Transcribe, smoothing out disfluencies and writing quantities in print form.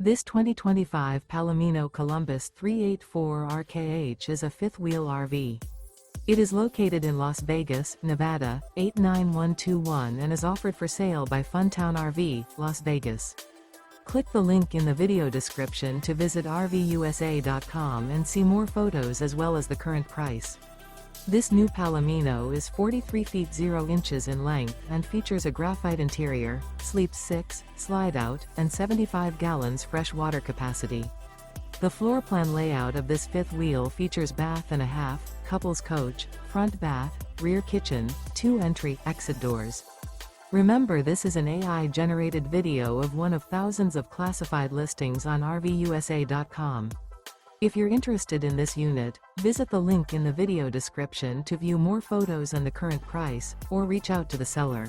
This 2025 Palomino Columbus 384RKH is a fifth-wheel RV. It is located in Las Vegas, Nevada, 89121 and is offered for sale by Funtown RV, Las Vegas. Click the link in the video description to visit RVUSA.com and see more photos as well as the current price. This new Palomino is 43 feet 0 inches in length and features a graphite interior, sleeps 6, slide-out, and 75 gallons fresh water capacity. The floor plan layout of this fifth wheel features bath and a half, couples coach, front bath, rear kitchen, 2 entry/exit doors. Remember, this is an AI-generated video of one of thousands of classified listings on RVUSA.com. If you're interested in this unit, visit the link in the video description to view more photos and the current price, or reach out to the seller.